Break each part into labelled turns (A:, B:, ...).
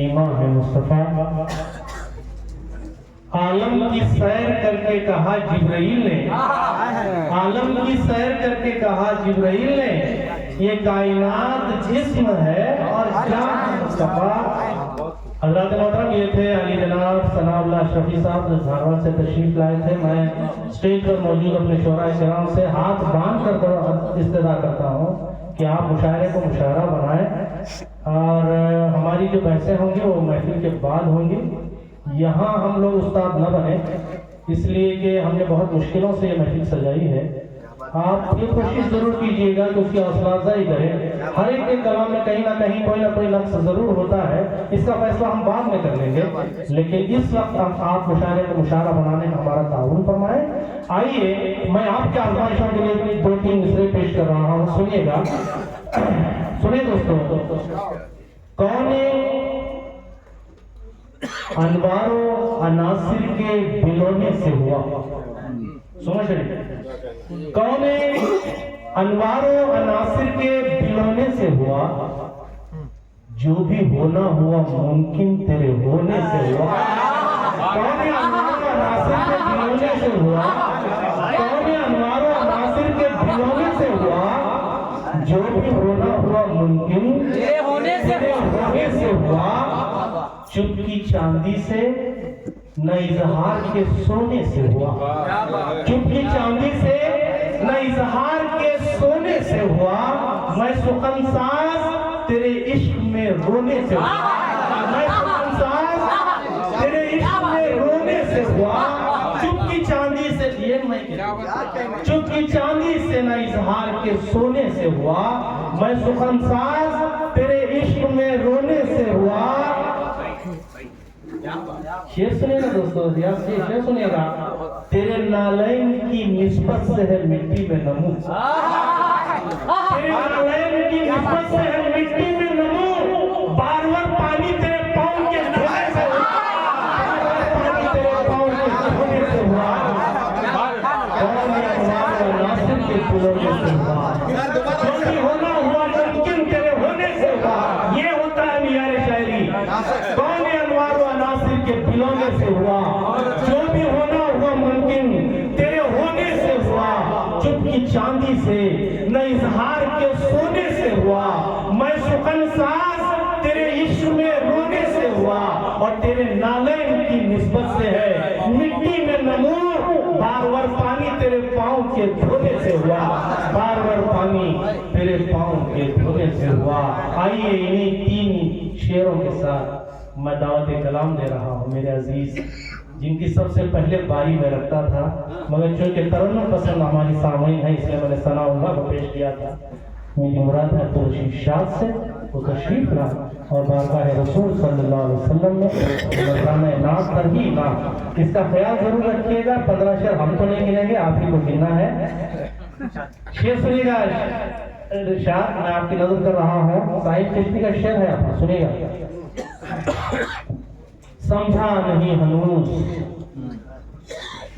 A: करीमा है मुस्तफ़ा। आलम की सैर करके कहा जिब्राइल ने, आलम की सैर करके कहा जिब्राइल ने, ये कायनात जिस्म है और जान है मुस्तफ़ा। हज़रात मोहतरम ये थे अली जनाब सनाउल्लाह शफी साहब जो झारवाड़ से तशरीफ लाए थे। मैं स्टेज पर मौजूद अपने शोरा किराम से हाथ बांध कर इस्तदा करता हूँ कि आप मुशायरे को मुशायरा बनाएं और हमारी जो बहसें होंगी वो महफिल के बाद होंगी। यहाँ हम लोग उस्ताद न बने इसलिए कि हमने बहुत मुश्किलों से ये महफिल सजाई है। आप ये कोशिश जरूर कीजिएगा कि उसकी हौसला अफजाई करें। हर एक के कलाम में कहीं ना कहीं कोई ना कोई लफ्ज़ जरूर होता है, इसका फैसला हम बाद में कर लेंगे, लेकिन इस वक्त आप मुशायरे को मुशायरा बनाने में हमारा ताउन फरमाएं। आइए मैं आपके आज़माइशों के लिए 2-3 मिसरे पेश कर रहा हूँ, सुनिएगा। सुनिए दोस्तों, कौन अनवारों अनासिर के बिलोने से हुआ, समझ रहे, कौन अनवारों अनासिर के बिलोने से हुआ, जो भी होना हुआ मुमकिन तेरे होने से हुआ। कौन अनवारों अनासिर के बिलोने से हुआ, कौन अनवारों अनासिर के बिलोने से हुआ, जो भी होना हुआ मुमकिन तेरे होने से हुआ। चुपकी चांदी से न इजहार के सोने से हुआ, चुपकी चांदी से न इजहार के सोने से हुआ। मैं सुखन साज तेरे इश्क में रोने से हुआ, मैं सुखन साज तेरे इश्क में रोने से हुआ। चुपकी चांदी से ये मैं चुपकी चांदी से न इजहार के सोने से हुआ। मैं सुखन साज तेरे इश्क में रोने से हुआ। शेर सुनिएगा दोस्तों, रियाज से शेर सुनिएगा। तेरे नालैन की निस्बत से है मिट्टी में नमू, तेरे नालैन की निस्बत से है मिट्टी में नमू। बार-बार पानी तेरे पाँव के धोने से हुआ, पानी तेरे पाँव के धोने से हुआ। नासिर के बिलोने से हुआ, जो भी होना हुआ मुमकिन तेरे होने से हुआ। ये होता है मियार शायरी। कौन अनवारों अनासिर के बिलोने से हुआ, जो भी होना हुआ मुमकिन तेरे होने से हुआ। चुपकी चांदी से न इजहार के सोने से हुआ। मैं सुखन साज तेरे इश्क में रोने से हुआ। और तेरे नालैन की निस्बत से है मिट्टी में नमूर। बार-बार पानी तेरे पाँव के धोने से हुआ, बार-बार पानी तेरे पाँव के धोने से हुआ। आइए इन्हीं 3 शेरों के साथ मैं दावत कलाम दे रहा हूँ मेरे अजीज, जिनकी सबसे पहले बारी में रखता था, मगर चूंकि तरन्नुम पसंद हमारी सामईन है इसलिए मैंने सनाउल्लाह को पेश किया था। मेरी मुराद है तुर्शी शाद से वो तशरीफ ला और बारगाह रसूल सल्लल्लाहु अलैहि वसल्लम में नजराना नाज पर ही ना, इसका ख्याल जरूर रखिएगा। 15 शेर हम तो नहीं गिनेंगे, आप ही को गिनना है। शेर सुनिएगा, शाद मैं आपकी नजर कर रहा हूँ, साहिब चिश्ती का शेर है, आप सुनिएगा। समझा नहीं हनूज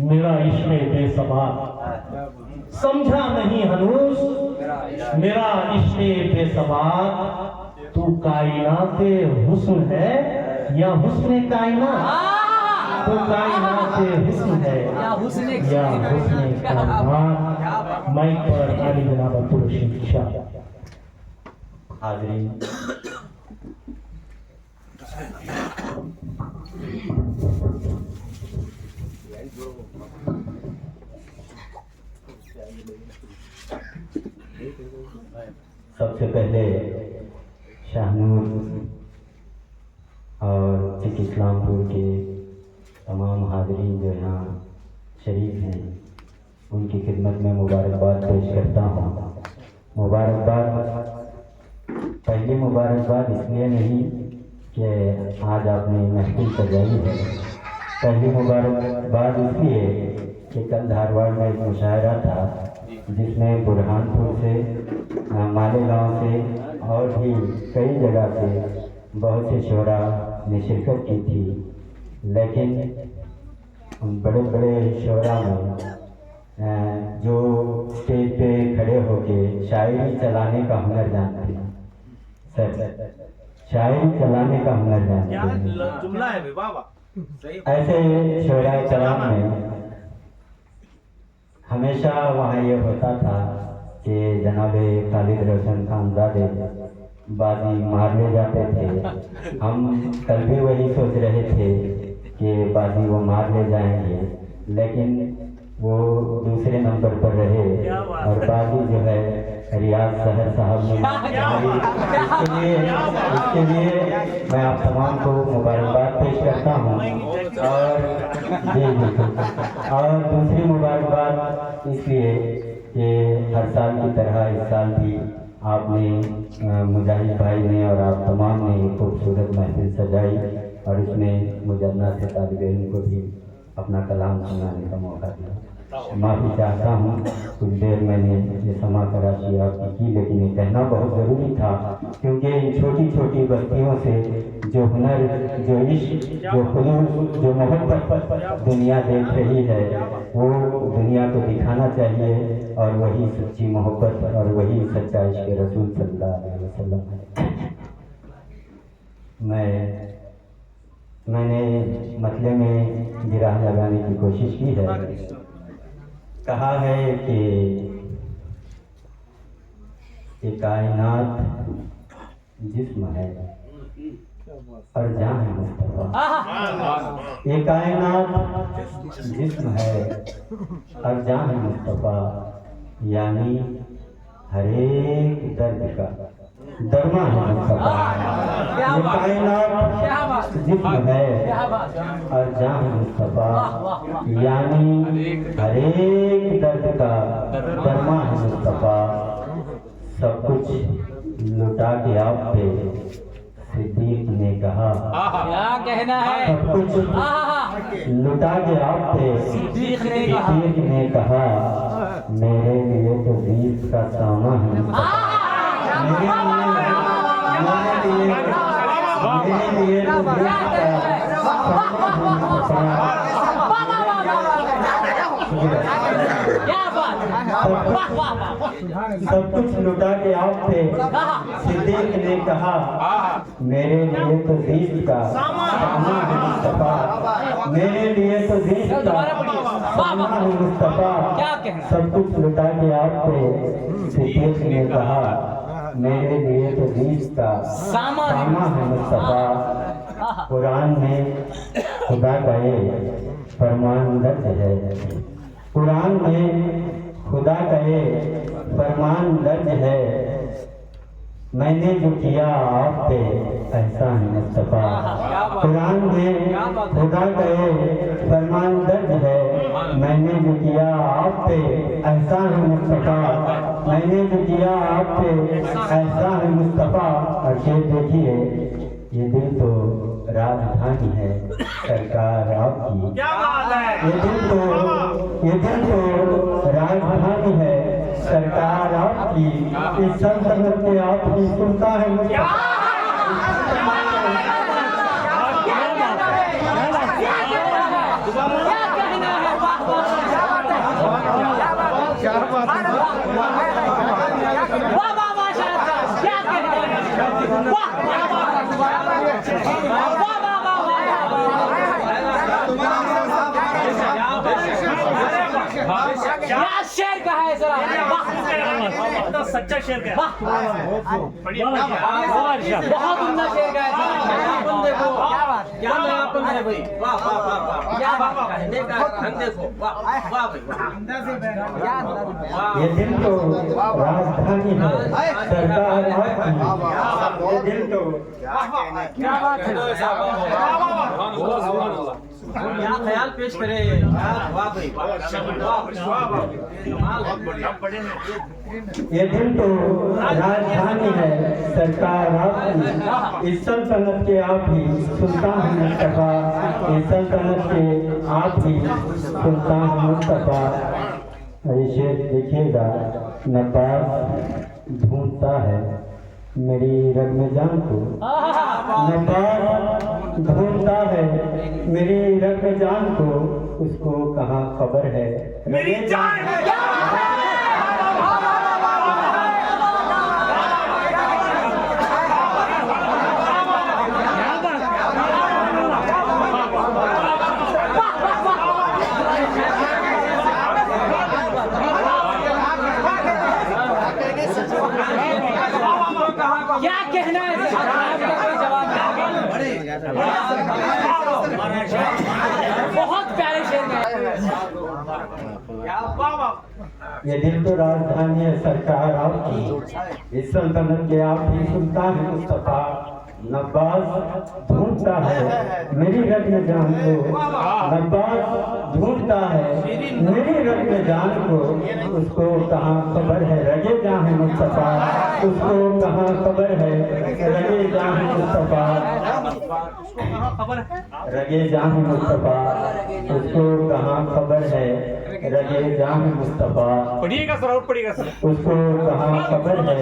A: मेरा इश्क़ बेसबार, समझा नहीं हनूज मेरा इश्क़ बेसबार। तू कायनाते हुस्न है या हुस्न कायनात, तू कायनाते हुस्न है या हुस्न कायनात। माइक पर अली जनाब अब्दुल रशीद शाह।
B: हाज़रीन, सबसे पहले शाहनूर और सिख इस्लामपुर के तमाम हाज़रीन जो यहाँ शरीक हैं उनकी खिदमत में मुबारकबाद पेश करता हूँ। मुबारकबाद, पहली मुबारकबाद इसलिए नहीं कि आज आपने महफिल सजाई है, पहली मुबारकबाद इसलिए कि कल धारवाड़ में एक मुशायरा था जिसमें बुरहानपुर से, मालेगांव से और भी कई जगह से बहुत से शोरा ने शिरकत की थी, लेकिन उन बड़े बड़े शोरा में जो स्टेज पे खड़े होके शायरी चलाने का हुनर जानते हैं, सर शायरी चलाने का हुनर जानते हैं।
C: जुमला है बाबा।
B: ऐसे शोराए कलाम में हमेशा वहाँ ये होता था कि जनाब खालिद रोशन खानजादे बाजी मार ले जाते थे। हम कल भी वही सोच रहे थे कि बाजी वो मार ले जाएंगे, लेकिन वो दूसरे नंबर पर रहे और बाजी जो है रियाज शहर साहब ने इसके लिए मैं आप तमाम को मुबारकबाद पेश करता हूँ। और जी और दूसरी मुबारकबाद इसलिए कि हर साल की तरह इस साल भी आपने मुजाहिद भाई ने और आप तमाम ने खूबसूरत महफिल सजाई और इसमें मुजन्ना से तालिब इल्म को भी अपना कलाम सुनाने का मौका दिया। माफ़ी चाहता हूँ, कुछ देर मैंने ये समा कराची आपकी की, लेकिन ये कहना बहुत ज़रूरी था क्योंकि इन छोटी छोटी बस्तियों से जो हुनर, जो इश्क, जो खुलूस, जो मोहब्बत दुनिया देख रही है वो दुनिया को दिखाना चाहिए और वही सच्ची मोहब्बत और वही सच्चा इश्क रसूल सल्लल्लाहु अलैहि वसल्लम है। मैंने मतले में गिराह लगाने की कोशिश की है। कहा है कि कायनात जिस्म है और जान है मुस्तफा। ये कायनात जिस्म है और जान है मुस्तफा, यानी हर एक दर्द का दरमा है मुस्तफा। ये कायनात जिस्म है और जान है मुस्तफा, यानी हर एक दर्द का दरमा है मुस्तफा। सब कुछ लुटा के आप पे सिद्दीक ने कहा,
D: क्या कहना है?
B: सब कुछ लुटा के आप पे सिद्दीक ने कहा, मेरे लिए तो 20 का सामा है मुस्तफा। मेरे लिए तो 20 का सब कुछ लुटा के आप थे सिद्दीक ने कहा, मेरे लिए तो 20 का सामा है मुस्तफा। मेरे लिए तो 20 का सामा है मुस्तफा। सब कुछ लुटा के आप थे सिद्दीक ने कहा, मेरे लिए तो 20 का सामा है मुस्तफा। कुरान में खुदा का ये फरमान दर्ज है, कुरान में खुदा का ये फरमान दर्ज है, मैंने जो किया आप पे एहसान मुस्तफा। कुरान में खुदा का ये फरमान दर्ज है, मैंने जो किया आप पे एहसान मुस्तफा। मैंने जो किया आप पे एहसान मुस्तफा। और ये देखिए, ये दिल तो राजधानी है सरकार आपकी। ये दिल तो राजधानी है सरकार आपकी। इस सल्तनत के आपकी सुनता है
D: शेर का है जरा,
C: सच्चा शेर का
D: बहुत उम्दा शेर का है। देखो क्या बात है भाई, वाह वाह वाह वाह, क्या बात है, देखो वाह वाह भाई,
B: ये दिल तो राजधानी है सरकार आपकी। ये दिल तो
D: क्या बात है, क्या ख्याल पेश करे। वाह भाई
B: ये दिल तो राजधानी है सरकार आपकी। इस सल्तनत के आप ही सुल्तान मुस्तफा। इस सल्तनत के आप ही सुल्तान मुस्तफा। ये शेर देखिएगा, नवाज ढूंढता है मेरी रग में जान को। नवाज ढूंढता है मेरी रग में जान को, उसको कहाँ खबर है
C: मेरी जान।
D: बहुत प्यारे शेर गाए
B: ये दिल तो राजधानी है सरकार आपकी, इस सल्तनत के आप ही सुल्तान है मुस्तफा। नब्बास ढूंढता है मेरी रग में जान को, नब्बास ढूंढता है मेरी रग में जान को, उसको कहाँ खबर है रगे जहाँ है मुस्तफा, उसको कहाँ खबर है रगे जहाँ है मुस्तफा, रगे जहाँ है मुस्तफा, उसको कहाँ खबर है रगे जहाँ है मुस्तफा,
C: पढ़िएगा सर, और पढ़िएगा सर।
B: उसको कहाँ खबर है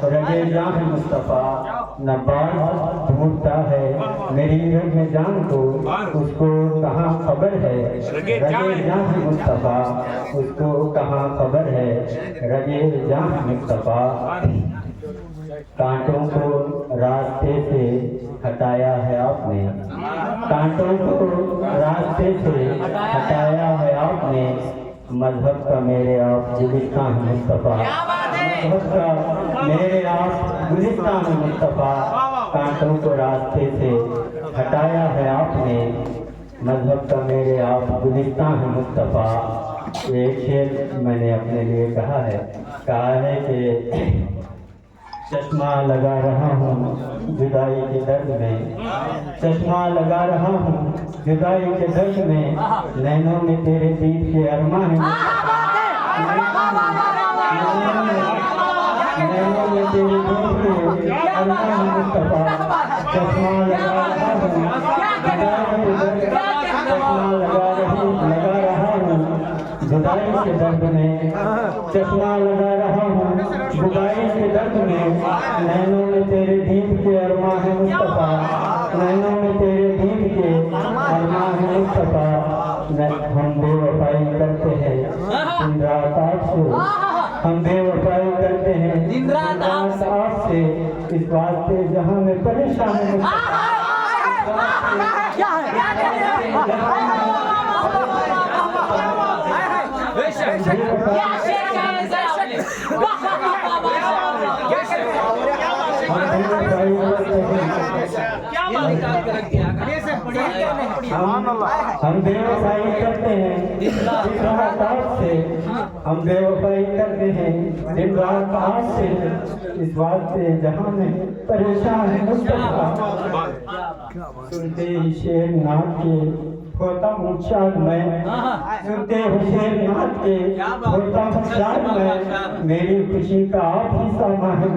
B: रगे जहाँ है मुस्तफा। नब्बास ढूंढता है मेरी रग में जान को, उसको कहाँ खबर है रगे जहाँ है मुस्तफा, उसको कहाँ खबर है रगे जहाँ है मुस्तफा। कांटों को रास्ते से हटाया है आपने, कांटों को रास्ते से हटाया है आपने, मजहब का मेरे आप गुलिस्तान मुस्तफा, मजहब का मेरे आप गुलिस्तान मुस्तफा। कांटों को रास्ते से हटाया है आपने, मजहब का मेरे आप गुलिस्तान मुस्तफा। एक शेर मैंने अपने लिए कहा है कि चश्मा लगा रहा हूँ जुदाई के दर्द में, चश्मा लगा रहा हूँ जुदाई के दर्द में, नैनों में तेरे दीद के अरमां हैं, नैनों में तेरे दीद के अरमां हैं मुस्तफा। चश्मा लगा रहा हूँ जुदाई के दर्द में, चश्मा लगा रहा हूँ जुदाई के दर्द में, नैनों में तेरे दीद के अरमां है मुस्तफा, नैनों में तेरे दीद के अरमां है मुस्तफा। हम बेवफाई करते हैं दिन रात आपसे, हम बेवफाई करते हैं दिन रात आपसे, इस वास्ते जहाँ में परेशान है हम बेवफाई करते हैं दिन रात आपसे, हम बेवफाई करते हैं दिन रात आपसे, इस वास्ते जहाँ में परेशान है मुस्तफा। सुनते ही शेर नाथ के होता हूँ शाद मैं, सुनते हो शेर नाथ के होता हूँ शाद मैं, मेरी खुशी का आप ही सामा है।